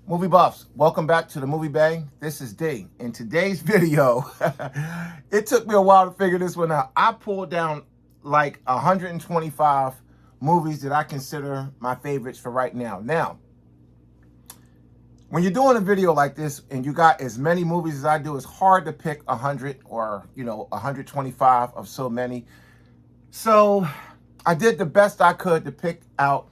Movie buffs, welcome back to the Movie Bay. This is D. In today's video, it took me a while to figure this one out. I pulled down like 125 movies that I consider my favorites for right now. Now, when you're doing a video like this and you got as many movies as I do, it's hard to pick 100 or 125 of so many. So I did the best I could to pick out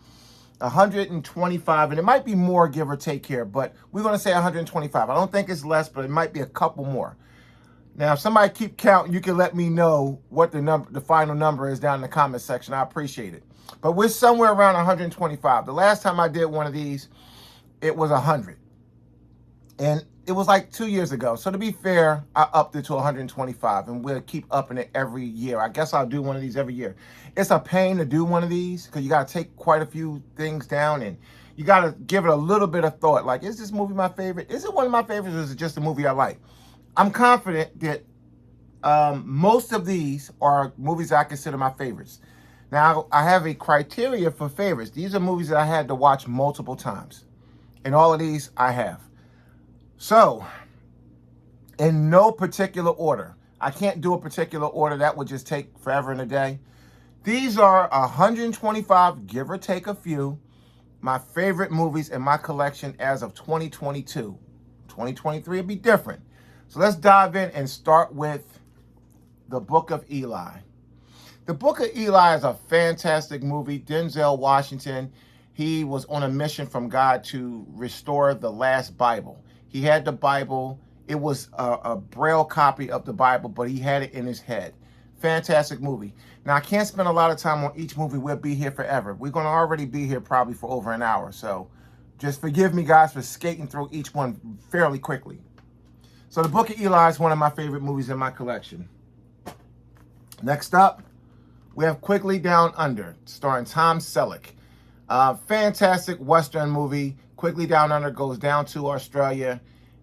125, and it might be more, give or take here, but we're going to say 125. I don't think it's less, but it might be a couple more. Now, if somebody keep counting, you can let me know what the final number is down in the comment section. I appreciate it. But we're somewhere around 125. The last time I did one of these, it was 100. And it was like 2 years ago. So to be fair, I upped it to 125, and we'll keep upping it every year. I guess I'll do one of these every year. It's a pain to do one of these because you got to take quite a few things down, and you got to give it a little bit of thought. Like, is this movie my favorite? Is it one of my favorites, or is it just a movie I like? I'm confident that most of these are movies I consider my favorites. Now, I have a criteria for favorites. These are movies that I had to watch multiple times. And all of these I have. So, in no particular order, I can't do a particular order. That would just take forever and a day. These are 125, give or take a few, my favorite movies in my collection as of 2022. 2023 would be different. So let's dive in and start with The Book of Eli. The Book of Eli is a fantastic movie. Denzel Washington, he was on a mission from God to restore the last Bible. He had the Bible. It was a braille copy of the Bible, but he had it in his head. Fantastic movie. Now, I can't spend a lot of time on each movie. We'll be here forever. We're going to already be here probably for over an hour. So just forgive me, guys, for skating through each one fairly quickly. So The Book of Eli is one of my favorite movies in my collection. Next up, we have Quigley Down Under, starring Tom Selleck. Fantastic Western movie. Quigley Down Under goes down to Australia,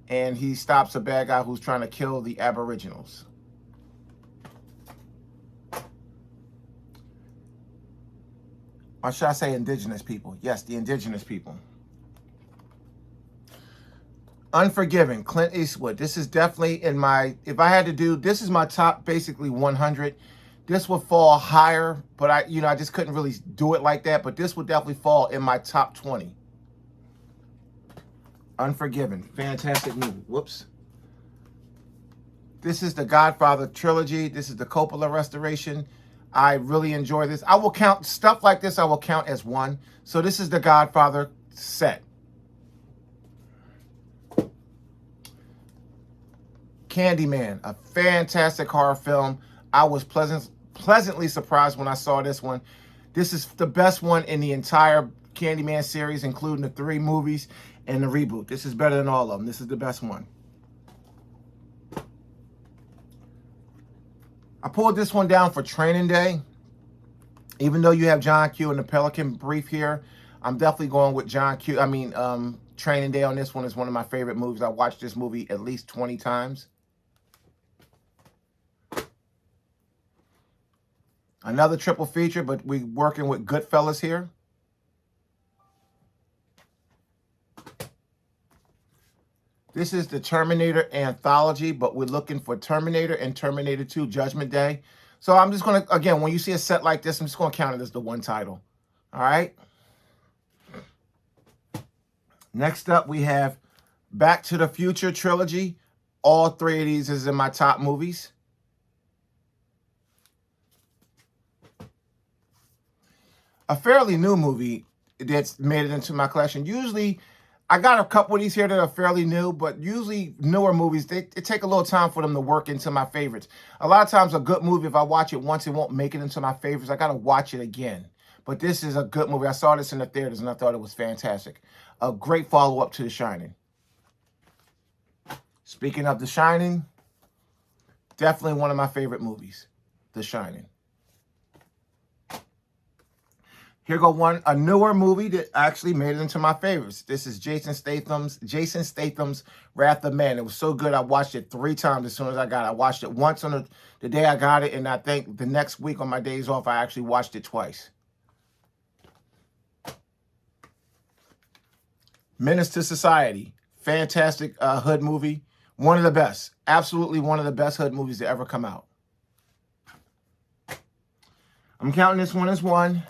and he stops a bad guy who's trying to kill the Aboriginals. Or should I say indigenous people? Yes, the indigenous people. Unforgiven, Clint Eastwood. This is definitely in my, if I had to do, this is my top basically 100. This would fall higher, but I just couldn't really do it like that. But this would definitely fall in my top 20. Unforgiven, fantastic movie. Whoops. This is the Godfather trilogy. This is the Coppola restoration. I really enjoy this. I will count stuff like this. I will count as one. So this is the Godfather set. Candyman, a fantastic horror film. I was pleasantly surprised when I saw this one. This is the best one in the entire Candyman series, including the 3 movies and the reboot. This is better than all of them. This is the best one. I pulled this one down for Training Day. Even though you have John Q and the Pelican Brief here, I'm definitely going with John Q. Training Day on this one is one of my favorite movies. I watched this movie at least 20 times. Another triple feature, but we're working with Goodfellas here. This is the Terminator anthology, but we're looking for Terminator and Terminator 2 Judgment Day. So I'm just going to, again, when you see a set like this, I'm just going to count it as the one title. All right. Next up, we have Back to the Future trilogy. All 3 of these is in my top movies. A fairly new movie that's made it into my collection. Usually, I got a couple of these here that are fairly new, but usually newer movies, it take a little time for them to work into my favorites. A lot of times a good movie, if I watch it once, it won't make it into my favorites. I got to watch it again. But this is a good movie. I saw this in the theaters, and I thought it was fantastic. A great follow-up to The Shining. Speaking of The Shining, definitely one of my favorite movies, The Shining. Here go a newer movie that actually made it into my favorites. This is Jason Statham's Wrath of Man. It was so good, I watched it 3 times as soon as I got it. I watched it once on the day I got it, and I think the next week on my days off, I actually watched it twice. Menace to Society. Fantastic hood movie. One of the best. Absolutely one of the best hood movies to ever come out. I'm counting this one as 1.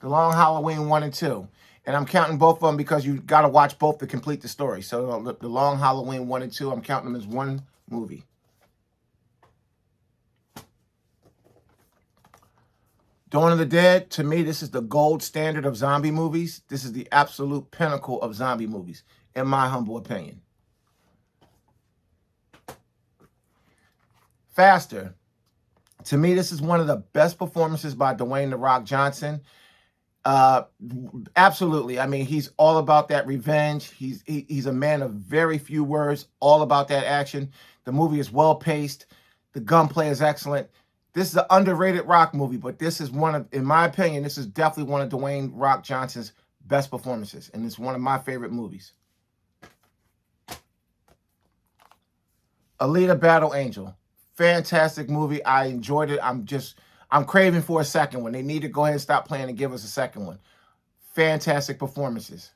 The Long Halloween 1 and 2. And I'm counting both of them because you got to watch both to complete the story. So the Long Halloween 1 and 2, I'm counting them as one movie. Dawn of the Dead, to me, this is the gold standard of zombie movies. This is the absolute pinnacle of zombie movies, in my humble opinion. Faster. To me, this is one of the best performances by Dwayne "The Rock" Johnson. Absolutely. I mean, he's all about that revenge. He's a man of very few words, all about that action. The movie is well paced. The gunplay is excellent. This is an underrated Rock movie, but this is one of, in my opinion, this is definitely one of Dwayne "Rock" Johnson's best performances, and it's one of my favorite movies. Alita: Battle Angel. Fantastic movie. I enjoyed it. I'm craving for a second one. They need to go ahead and stop playing and give us a second one. Fantastic performances.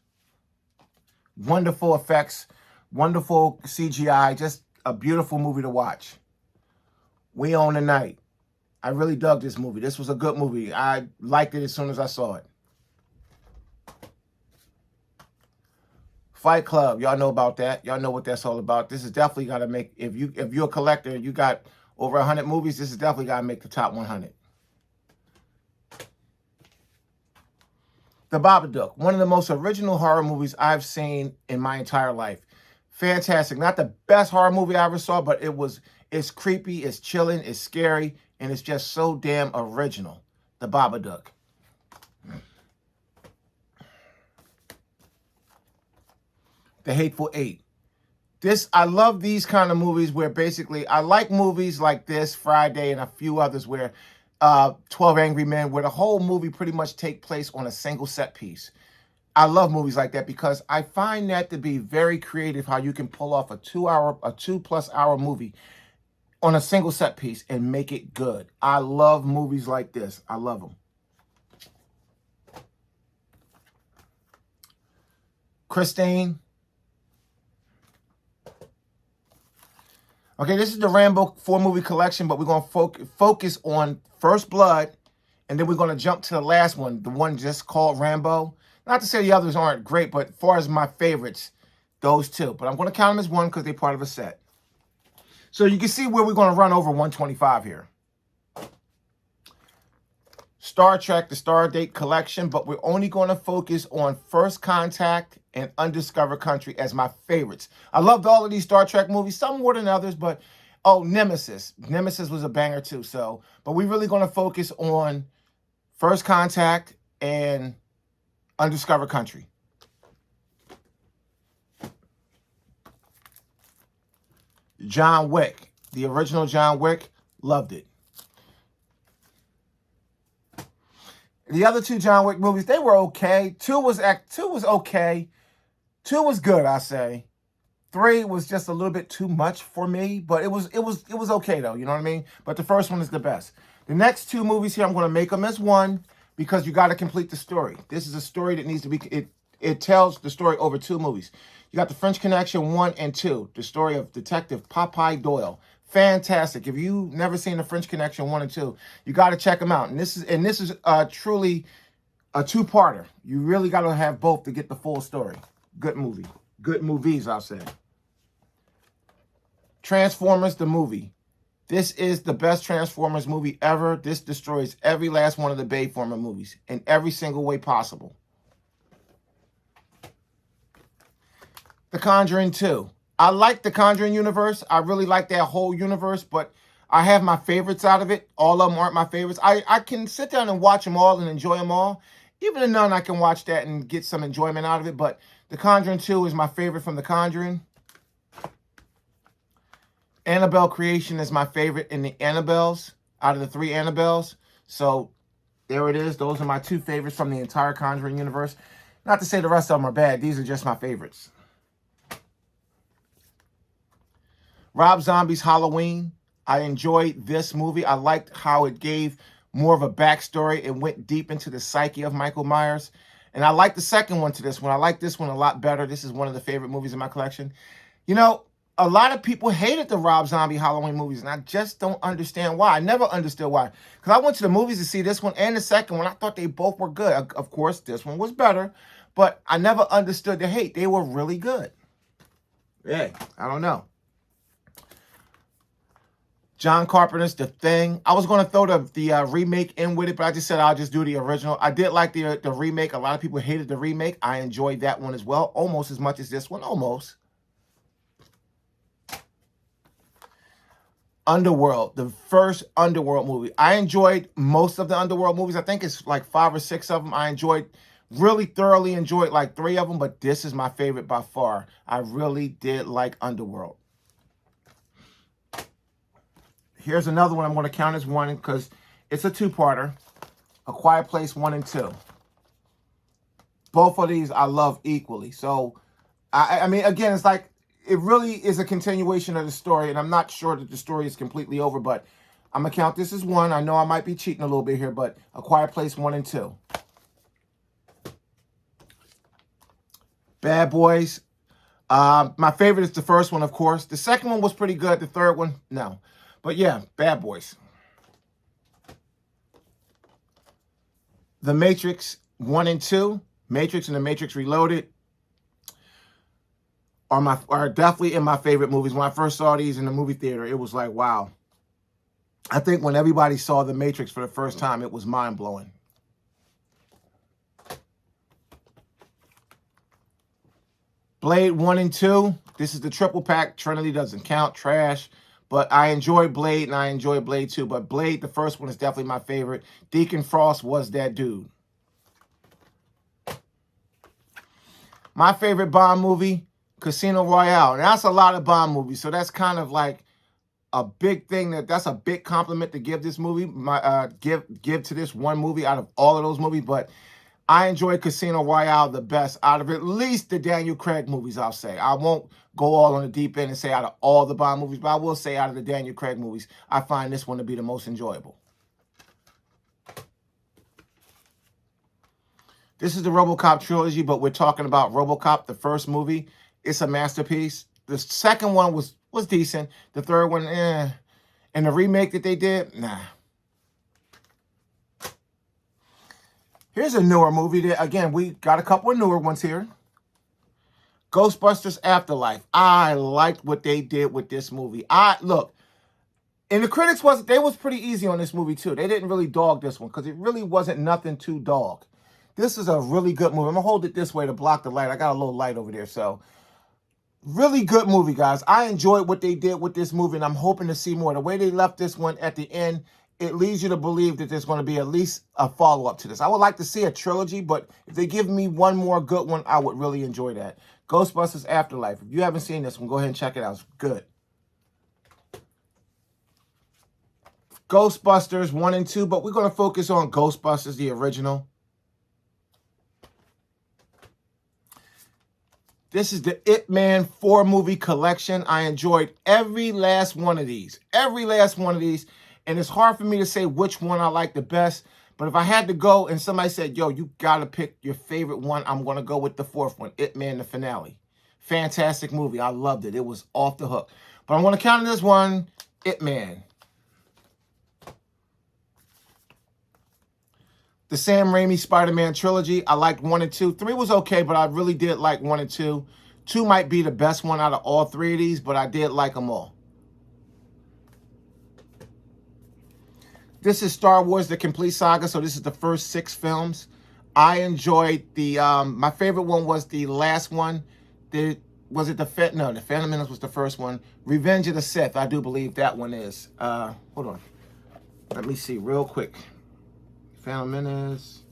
Wonderful effects. Wonderful CGI. Just a beautiful movie to watch. We Own the Night. I really dug this movie. This was a good movie. I liked it as soon as I saw it. Fight Club. Y'all know about that. Y'all know what that's all about. This is definitely got to make, if you're a collector and you got over 100 movies, this is definitely got to make the top 100. The Babadook, one of the most original horror movies I've seen in my entire life. Fantastic. Not the best horror movie I ever saw, but it's creepy, it's chilling, it's scary, and it's just so damn original. The Babadook. The Hateful Eight. I love these kind of movies where basically, I like movies like this, Friday, and a few others where 12 Angry Men, where the whole movie pretty much take place on a single set piece. I love movies like that because I find that to be very creative, how you can pull off a 2+ hour movie on a single set piece and make it good. I love movies like this. I love them. Christine. Okay, this is the Rambo 4 movie collection, but we're going to focus on First Blood, and then we're going to jump to the last one, the one just called Rambo. Not to say the others aren't great, but as far as my favorites, those two. But I'm going to count them as one because they're part of a set. So you can see where we're going to run over 125 here. Star Trek, the Stardate collection, but we're only going to focus on First Contact and Undiscovered Country as my favorites. I loved all of these Star Trek movies, some more than others, but Nemesis. Nemesis was a banger too. But we're really going to focus on First Contact and Undiscovered Country. John Wick, the original John Wick, loved it. The other two John Wick movies, they were okay. 2 was okay. 2 was good, I say. 3 was just a little bit too much for me, but it was okay though, you know what I mean? But the first one is the best. The next 2 movies here, I'm going to make them as one because you got to complete the story. This is a story that needs to be, it tells the story over 2 movies. You got The French Connection 1 and 2, the story of Detective Popeye Doyle. Fantastic. If you've never seen The French Connection 1 and 2, you got to check them out. And this is truly a 2-parter. You really got to have both to get the full story. Good movie. Good movies, I'll say. Transformers, the movie. This is the best Transformers movie ever. This destroys every last one of the Bayformer movies in every single way possible. The Conjuring 2. I like the Conjuring universe. I really like that whole universe, but I have my favorites out of it. All of them aren't my favorites. I can sit down and watch them all and enjoy them all. Even The Nun, I can watch that and get some enjoyment out of it, but The Conjuring 2 is my favorite from The Conjuring. Annabelle Creation is my favorite in the Annabelles, out of the 3 Annabelles. So there it is. Those are my 2 favorites from the entire Conjuring universe. Not to say the rest of them are bad. These are just my favorites. Rob Zombie's Halloween. I enjoyed this movie. I liked how it gave more of a backstory. It went deep into the psyche of Michael Myers. And I like the second one to this one. I like this one a lot better. This is one of the favorite movies in my collection. You know, a lot of people hated the Rob Zombie Halloween movies, and I just don't understand why. I never understood why. Because I went to the movies to see this one and the second one. I thought they both were good. Of course, this one was better, but I never understood the hate. They were really good. Yeah, I don't know. John Carpenter's The Thing. I was going to throw the remake in with it, but I just said I'll just do the original. I did like the remake. A lot of people hated the remake. I enjoyed that one as well, almost as much as this one, almost. Underworld, the first Underworld movie. I enjoyed most of the Underworld movies. I think it's like 5 or 6 of them. I really thoroughly enjoyed like 3 of them, but this is my favorite by far. I really did like Underworld. Here's another one I'm going to count as one because it's a 2-parter. A Quiet Place 1 and 2. Both of these I love equally. So, I mean, again, it's like, it really is a continuation of the story, and I'm not sure that the story is completely over, but I'm going to count this as 1. I know I might be cheating a little bit here, but A Quiet Place 1 and 2. Bad Boys. My favorite is the first one, of course. The second one was pretty good. The third one, no. But yeah, Bad Boys. The Matrix 1 and 2. Matrix and The Matrix Reloaded are definitely in my favorite movies. When I first saw these in the movie theater, it was like, wow. I think when everybody saw The Matrix for the first time, it was mind-blowing. Blade 1 and 2. This is the triple pack. Trinity doesn't count. Trash. But I enjoy Blade, and I enjoy Blade 2. But Blade, the first one, is definitely my favorite. Deacon Frost was that dude. My favorite Bond movie, Casino Royale. And that's a lot of Bond movies, so that's kind of like a big thing. That's a big compliment to give this movie. Give to this one movie out of all of those movies. But I enjoy Casino Royale the best out of at least the Daniel Craig movies, I'll say. I won't go all on the deep end and say out of all the Bond movies, but I will say out of the Daniel Craig movies, I find this one to be the most enjoyable. This is the RoboCop trilogy, but we're talking about RoboCop, the first movie. It's a masterpiece. The second one was decent. The third one, eh. And the remake that they did, nah. Here's a newer movie that, again, we got a couple of newer ones here. Ghostbusters Afterlife. I liked what they did with this movie. Look, and the critics was pretty easy on this movie too. They didn't really dog this one because it really wasn't nothing to dog. This is a really good movie. I'm gonna hold it this way to block the light. I got a little light over there, so really good movie, guys. I enjoyed what they did with this movie, and I'm hoping to see more. The way they left this one at the end, it leads you to believe that there's going to be at least a follow-up to this. I would like to see a trilogy, but if they give me one more good one, I would really enjoy that. Ghostbusters Afterlife. If you haven't seen this one, go ahead and check it out. It's good. Ghostbusters 1 and 2, but we're going to focus on Ghostbusters, the original. This is the Ip Man 4 movie collection. I enjoyed every last one of these. Every last one of these. And it's hard for me to say which one I like the best. But if I had to go and somebody said, yo, you got to pick your favorite one, I'm going to go with the 4th one, Ip Man, the finale. Fantastic movie. I loved it. It was off the hook. But I'm going to count this one, Ip Man. The Sam Raimi Spider-Man trilogy. I liked 1 and 2. 3 was okay, but I really did like 1 and 2. 2 might be the best one out of all 3 of these, but I did like them all. This is Star Wars, The Complete Saga, so this is the first 6 films. I enjoyed the, my favorite one was the last one. The Phantom Menace was the first one. Revenge of the Sith, I do believe that one is. Hold on. Let me see real quick. Phantom Menace.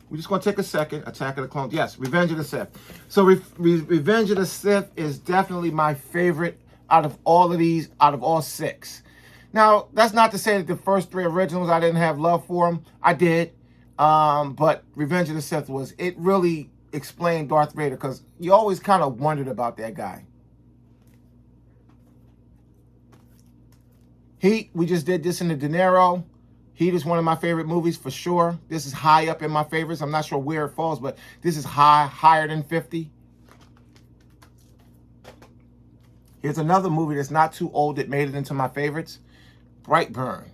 We're just going to take a second. Attack of the Clones. Yes, Revenge of the Sith. So Revenge of the Sith is definitely my favorite out of all of these, out of all 6. Now, that's not to say that the first 3 originals, I didn't have love for them. I did. But Revenge of the Sith it really explained Darth Vader because you always kind of wondered about that guy. Heat, we just did this in the De Niro. Heat is one of my favorite movies for sure. This is high up in my favorites. I'm not sure where it falls, but this is higher than 50. Here's another movie that's not too old that made it into my favorites. Brightburn.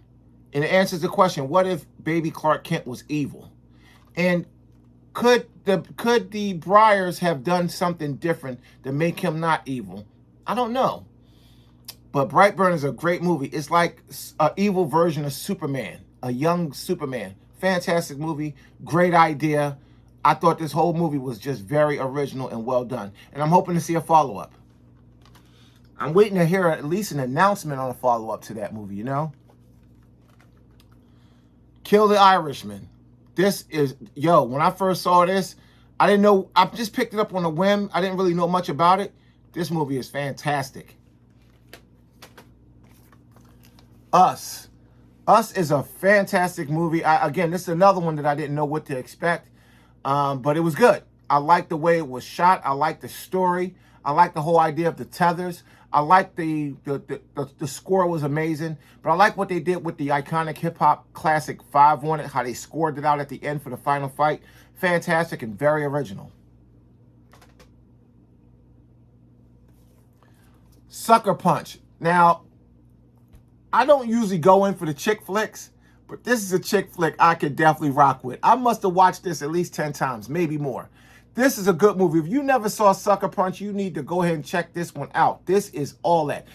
And it answers the question, what if baby Clark Kent was evil? And could the Bryars have done something different to make him not evil? I don't know. But Brightburn is a great movie. It's like an evil version of Superman, a young Superman. Fantastic movie, great idea. I thought this whole movie was just very original and well done. And I'm hoping to see a follow-up. I'm waiting to hear at least an announcement on a follow-up to that movie, you know? Kill the Irishman. This is, yo, when I first saw this, I didn't know, I just picked it up on a whim. I didn't really know much about it. This movie is fantastic. Us. Us is a fantastic movie. Again, this is another one that I didn't know what to expect, but it was good. I liked the way it was shot. I liked the story. I liked the whole idea of the tethers. I liked the score was amazing, but I like what they did with the iconic hip-hop classic 5 on it, how they scored it out at the end for the final fight. Fantastic and very original. Sucker Punch. Now, I don't usually go in for the chick flicks, but this is a chick flick I could definitely rock with. I must have watched this at least 10 times, maybe more. This is a good movie. If you never saw Sucker Punch, you need to go ahead and check this one out. This is all that.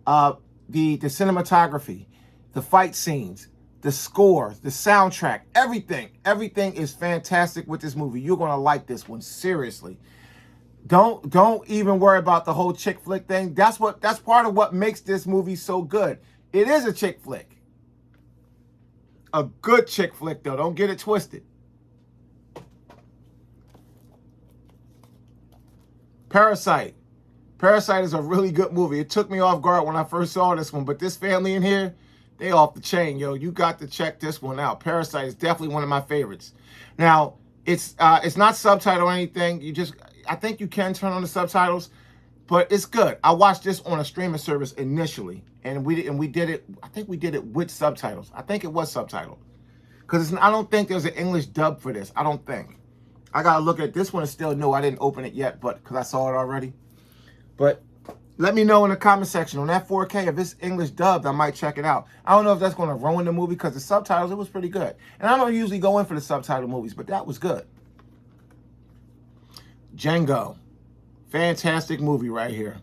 The cinematography, the fight scenes, the score, the soundtrack, everything. Everything is fantastic with this movie. You're going to like this one, seriously. Don't even worry about the whole chick flick thing. That's part of what makes this movie so good. It is a chick flick. A good chick flick, though. Don't get it twisted. Parasite. Parasite is a really good movie. It took me off guard when I first saw this one, but this family in here, they off the chain, yo. You got to check this one out. Parasite is definitely one of my favorites. Now, it's not subtitled or anything. I think you can turn on the subtitles, but it's good. I watched this on a streaming service initially, and we did it. I think we did it with subtitles. I think it was subtitled, because I don't think there's an English dub for this. I don't think. I gotta look at this one. Is still new. I didn't open it yet, but because I saw it already. But let me know in the comment section on that 4K if it's English dubbed. I might check it out. I don't know if that's going to ruin the movie because the subtitles, it was pretty good. And I don't usually go in for the subtitle movies, but that was good. Django. Fantastic movie right here.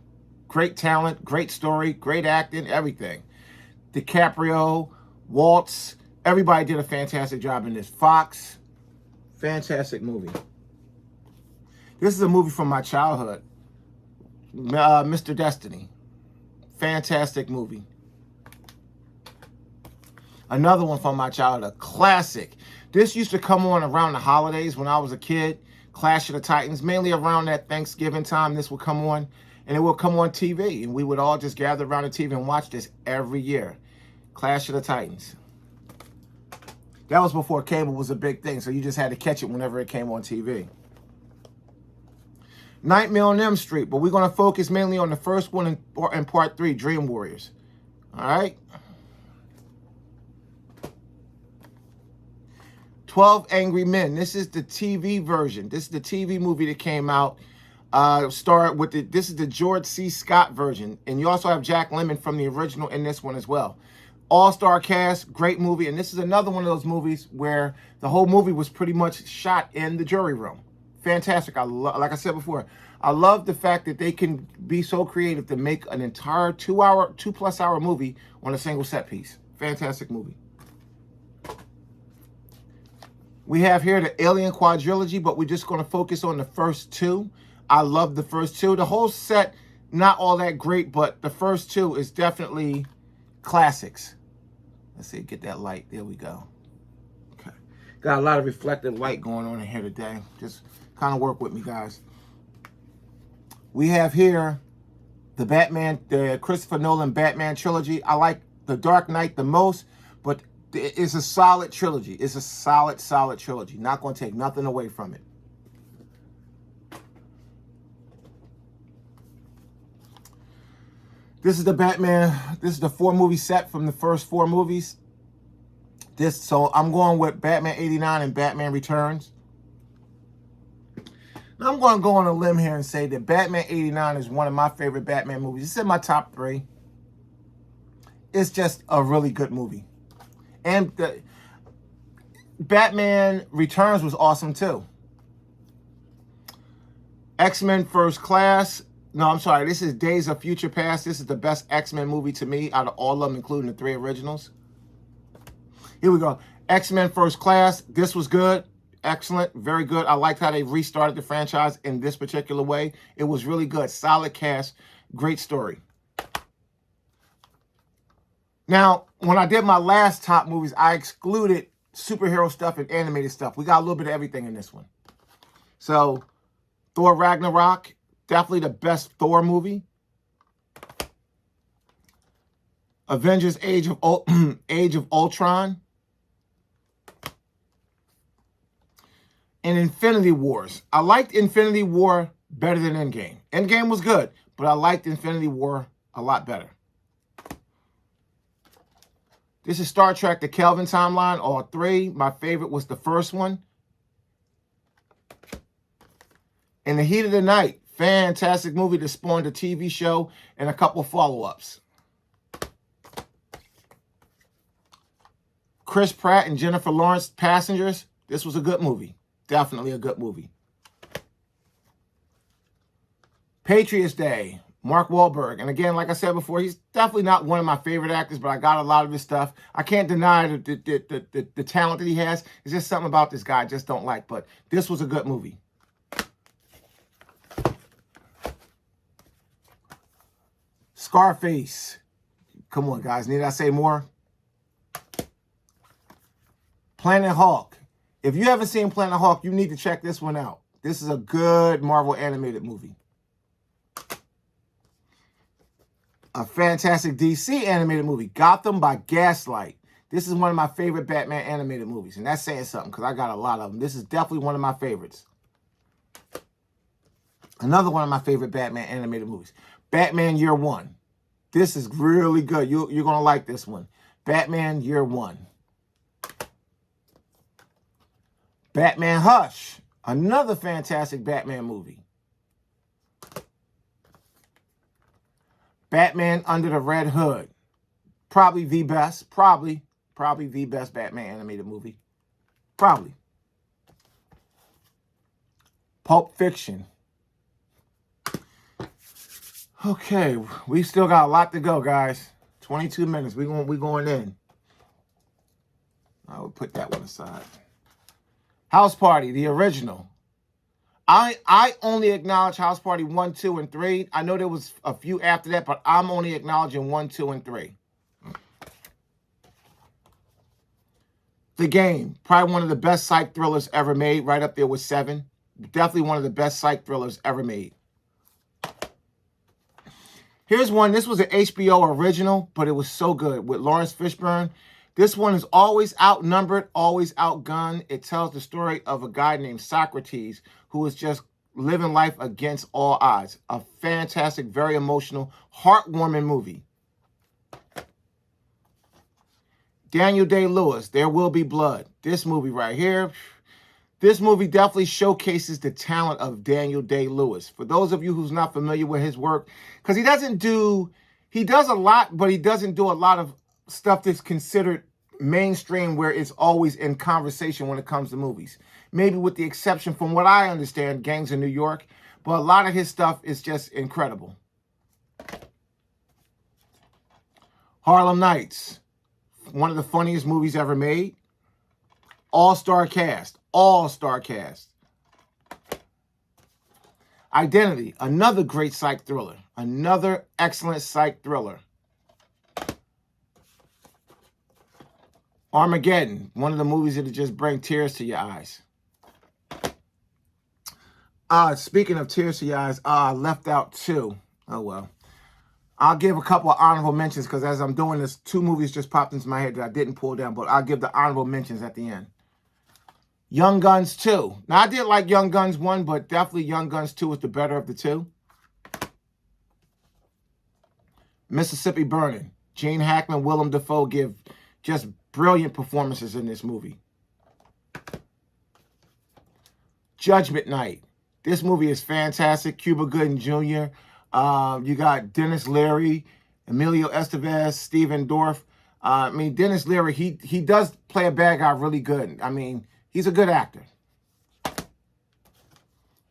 Great talent, great story, great acting, everything. DiCaprio, Waltz, everybody did a fantastic job in this. Fox, fantastic movie. This is a movie from my childhood. Mr. Destiny. Fantastic movie. Another one from my childhood. Classic. This used to come on around the holidays when I was a kid. Clash of the Titans. Mainly around that Thanksgiving time, this would come on. And it would come on TV. And we would all just gather around the TV and watch this every year. Clash of the Titans. That was before cable was a big thing. So you just had to catch it whenever it came on TV. Nightmare on Elm Street, but we're going to focus mainly on the first one and part 3, Dream Warriors. All right? 12 Angry Men. This is the TV version. This is the TV movie that came out. This is the George C. Scott version. And you also have Jack Lemmon from the original in this one as well. All-star cast, great movie. And this is another one of those movies where the whole movie was pretty much shot in the jury room. Fantastic. Like I said before, I love the fact that they can be so creative to make an entire 2+ hour movie on a single set piece. Fantastic movie. We have here the Alien Quadrilogy, but we're just going to focus on the first 2. I love the first 2. The whole set, not all that great, but the first 2 is definitely classics. Let's see, get that light. There we go. Okay. Got a lot of reflective light going on in here today. Just kind of work with me, guys. We have here the Christopher Nolan Batman trilogy. I like The Dark Knight the most, but it's a solid trilogy. It's a solid trilogy. Not going to take nothing away from it. This is the Batman. This is the 4-movie set from the first 4 movies. So I'm going with Batman 89 and Batman Returns. Now I'm going to go on a limb here and say that Batman 89 is one of my favorite Batman movies. It's in my top 3. It's just a really good movie. And the Batman Returns was awesome too. X-Men First Class. No, I'm sorry. This is Days of Future Past. This is the best X-Men movie to me out of all of them, including the 3 originals. Here we go. X-Men First Class. This was good. Excellent. Very good. I liked how they restarted the franchise in this particular way. It was really good. Solid cast. Great story. Now, when I did my last top movies, I excluded superhero stuff and animated stuff. We got a little bit of everything in this one. So, Thor Ragnarok, definitely the best Thor movie. Avengers Age of Ultron. And Infinity Wars. I liked Infinity War better than Endgame. Endgame was good, but I liked Infinity War a lot better. This is Star Trek, the Kelvin timeline, all 3. My favorite was the first one. In the Heat of the Night, fantastic movie that spawned a TV show and a couple follow-ups. Chris Pratt and Jennifer Lawrence, Passengers. This was a good movie. Definitely a good movie. Patriots Day, Mark Wahlberg. And again, like I said before, he's definitely not one of my favorite actors, but I got a lot of his stuff. I can't deny the talent that he has. It's just something about this guy I just don't like. But this was a good movie. Scarface. Come on, guys. Need I say more? Planet Hulk. If you haven't seen Planet Hulk, you need to check this one out. This is a good Marvel animated movie. A fantastic DC animated movie, Gotham by Gaslight. This is one of my favorite Batman animated movies, and that's saying something because I got a lot of them. This is definitely one of my favorites. Another one of my favorite Batman animated movies, Batman Year One. This is really good. You're going to like this one. Batman Year One. Batman Hush, another fantastic Batman movie. Batman Under the Red Hood, probably the best, probably the best Batman animated movie, probably. Pulp Fiction. Okay, we still got a lot to go, guys. 22 minutes. We going in. I will put that one aside. House Party, the original. I only acknowledge House Party 1, 2, and 3. I know there was a few after that, but I'm only acknowledging 1, 2, and 3. The Game, probably one of the best psych thrillers ever made, right up there with 7. Definitely one of the best psych thrillers ever made. Here's one. This was an HBO original, but it was so good with Lawrence Fishburne. This one is always outnumbered, always outgunned. It tells the story of a guy named Socrates who is just living life against all odds. A fantastic, very emotional, heartwarming movie. Daniel Day-Lewis, There Will Be Blood. This movie right here. This movie definitely showcases the talent of Daniel Day-Lewis. For those of you who's not familiar with his work, because he does a lot, but he doesn't do a lot of stuff that's considered mainstream where it's always in conversation when it comes to movies. Maybe with the exception, from what I understand, Gangs of New York. But a lot of his stuff is just incredible. Harlem Nights. One of the funniest movies ever made. All-star cast. All-star cast. Identity. Another great psych thriller. Another excellent psych thriller. Armageddon. One of the movies that just bring tears to your eyes. Speaking of tears to your eyes, I left out 2. Oh, well. I'll give a couple of honorable mentions because as I'm doing this, 2 movies just popped into my head that I didn't pull down, but I'll give the honorable mentions at the end. Young Guns 2. Now, I did like Young Guns 1, but definitely Young Guns 2 was the better of the 2. Mississippi Burning. Gene Hackman, Willem Dafoe give Just brilliant performances in this movie. Judgment Night. This movie is fantastic. Cuba Gooding Jr. You got Dennis Leary, Emilio Estevez, Stephen Dorff. I mean, Dennis Leary, he does play a bad guy really good. I mean, he's a good actor.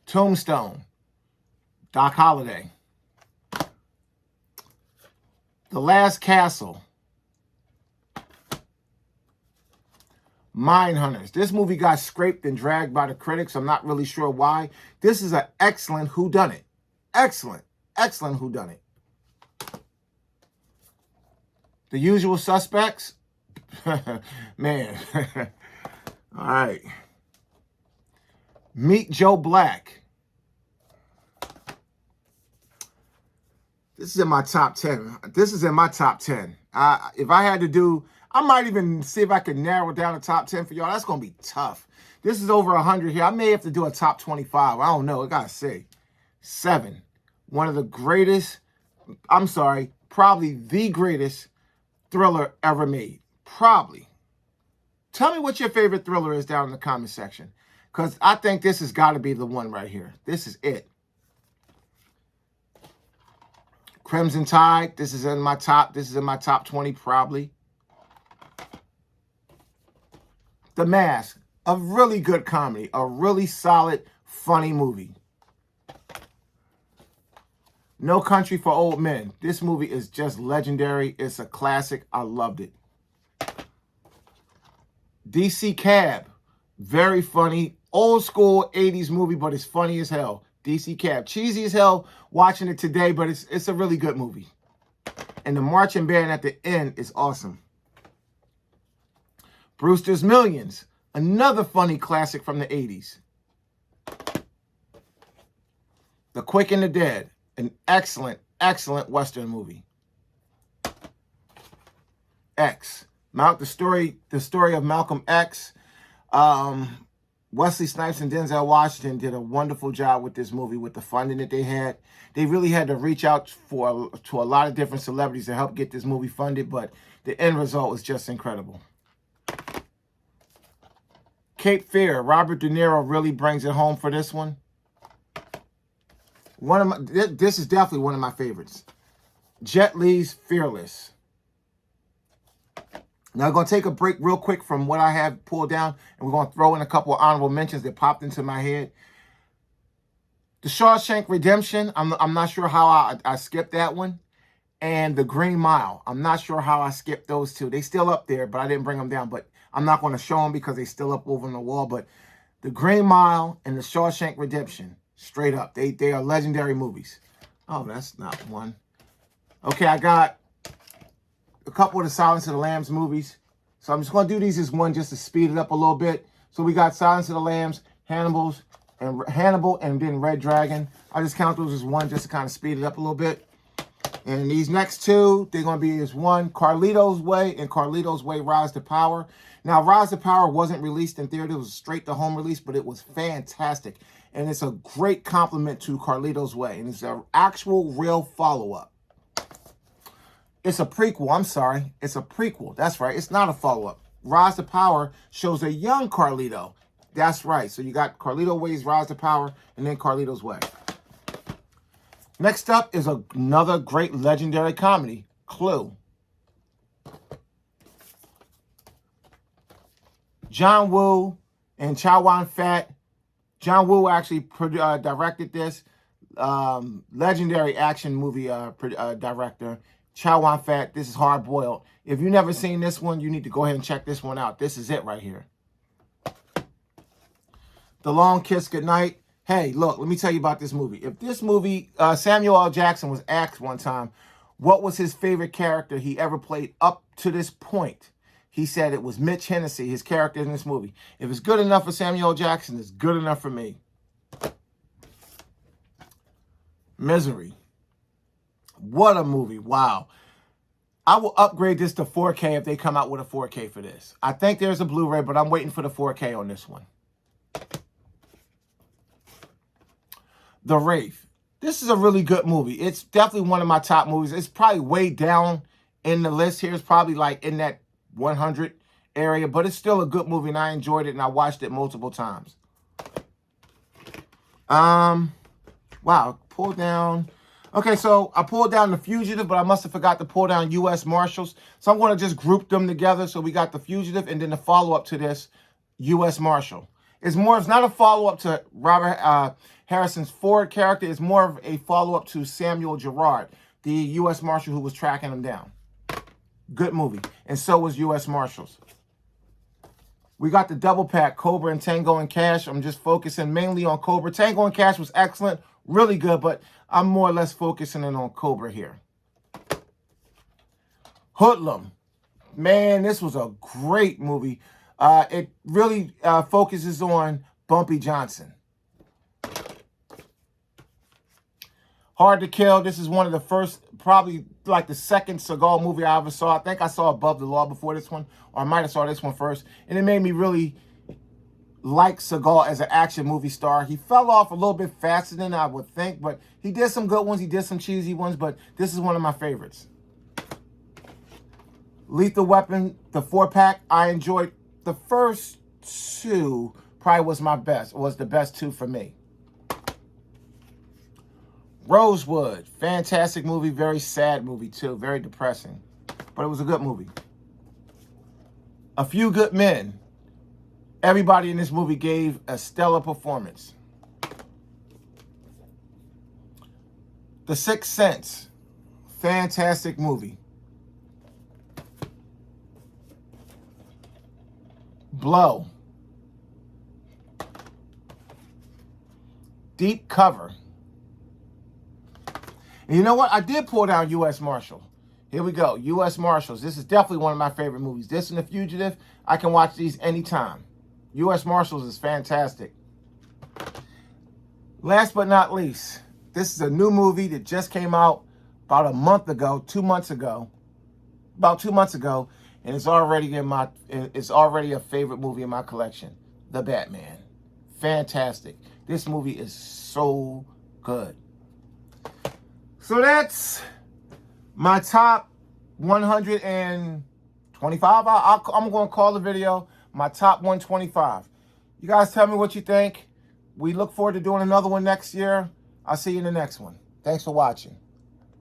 Tombstone. Doc Holliday. The Last Castle. Mindhunters. This movie got scraped and dragged by the critics. I'm not really sure why. This is an excellent whodunit. Excellent whodunit. The Usual Suspects. Man. All right. Meet Joe Black. This is in my top 10. This is in my top 10. If I had to do, I might even see if I could narrow down the top 10 for y'all. That's going to be tough. This is over 100 here. I may have to do a top 25. I don't know. I got to say. 7. One of the greatest, I'm sorry, probably the greatest thriller ever made. Probably. Tell me what your favorite thriller is down in the comment section. Because I think this has got to be the one right here. This is it. Crimson Tide. This is in my top 20 probably. The Mask. A really good comedy. A really solid, funny movie. No Country for Old Men. This movie is just legendary. It's a classic. I loved it. DC Cab. Very funny. Old school 80s movie, but it's funny as hell. DC Cab. Cheesy as hell watching it today, but it's a really good movie. And the marching band at the end is awesome. Brewster's Millions. Another funny classic from the 80s. The Quick and the Dead. An excellent Western movie. X. The story of Malcolm X. Wesley Snipes and Denzel Washington did a wonderful job with this movie with the funding that they had. They really had to reach out to a lot of different celebrities to help get this movie funded, but the end result was just incredible. Cape Fear. Robert De Niro really brings it home for this one. This is definitely one of my favorites. Jet Li's Fearless. Now, I'm going to take a break real quick from what I have pulled down, and we're going to throw in a couple of honorable mentions that popped into my head. The Shawshank Redemption, I'm not sure how I skipped that one. And The Green Mile, I'm not sure how I skipped those two. They still up there, but I didn't bring them down. But I'm not going to show them because they still up over on the wall. But The Green Mile and The Shawshank Redemption, straight up, they are legendary movies. Oh, that's not one. Okay, I got a couple of the Silence of the Lambs movies. So I'm just going to do these as one just to speed it up a little bit. So we got Silence of the Lambs, Hannibal, and then Red Dragon. I just count those as one just to kind of speed it up a little bit. And these next two, they're going to be as one, Carlito's Way and Carlito's Way Rise to Power. Now, Rise to Power wasn't released in theater. It was a straight-to-home release, but it was fantastic. And it's a great compliment to Carlito's Way. And it's an actual, real follow-up. It's a prequel. I'm sorry. It's a prequel. That's right. It's not a follow-up. Rise to Power shows a young Carlito. That's right. So you got Carlito's Way's Rise to Power and then Carlito's Way. Next up is another great legendary comedy, Clue. John Woo and Chow Yun-fat. John Woo actually directed this. Legendary action movie director. Chow Yun-fat. This is Hard Boiled. If you've never seen this one, you need to go ahead and check this one out. This is it right here. The Long Kiss Goodnight. Hey, look, let me tell you about this movie. If this movie, Samuel L. Jackson was asked one time, what was his favorite character he ever played up to this point? He said it was Mitch Hennessy, his character in this movie. If it's good enough for Samuel L. Jackson, it's good enough for me. Misery. What a movie. Wow. I will upgrade this to 4K if they come out with a 4K for this. I think there's a Blu-ray, but I'm waiting for the 4K on this one. The Wraith. This is a really good movie. It's definitely one of my top movies. It's probably way down in the list here. It's probably like in that 100 area, but it's still a good movie, and I enjoyed it, and I watched it multiple times. Wow, pull down. Okay, so I pulled down The Fugitive, but I must have forgot to pull down U.S. Marshals. So I'm going to just group them together. So we got The Fugitive, and then the follow-up to this, U.S. Marshal. It's not a follow-up to Robert Harrison's Ford character. It's more of a follow-up to Samuel Gerard, the U.S. Marshal who was tracking him down. Good movie. And so was U.S. Marshals. We got the double pack, Cobra and Tango and Cash. I'm just focusing mainly on Cobra. Tango and Cash was excellent, really good, but I'm more or less focusing in on Cobra here. Hoodlum. Man, this was a great movie. It really focuses on Bumpy Johnson. Hard to Kill. This is one of the first, probably like the second Seagal movie I ever saw. I think I saw Above the Law before this one, or I might have saw this one first. And it made me really like Seagal as an action movie star. He fell off a little bit faster than I would think, but he did some good ones. He did some cheesy ones, but this is one of my favorites. Lethal Weapon, the 4-pack. I enjoyed the first two. Probably was the best two for me. Rosewood, fantastic movie, very sad movie too, very depressing, but it was a good movie. A Few Good Men. Everybody in this movie gave a stellar performance. The Sixth Sense, fantastic movie. Blow. Deep Cover. And you know what? I did pull down U.S. Marshal. Here we go. U.S. Marshals. This is definitely one of my favorite movies. This and The Fugitive, I can watch these anytime. U.S. Marshals is fantastic. Last but not least, this is a new movie that just came out about a month ago, 2 months ago. About 2 months ago. And it's already a favorite movie in my collection. The Batman. Fantastic. This movie is so good. So that's my top 125. I'm going to call the video my top 125. You guys tell me what you think. We look forward to doing another one next year. I'll see you in the next one. Thanks for watching.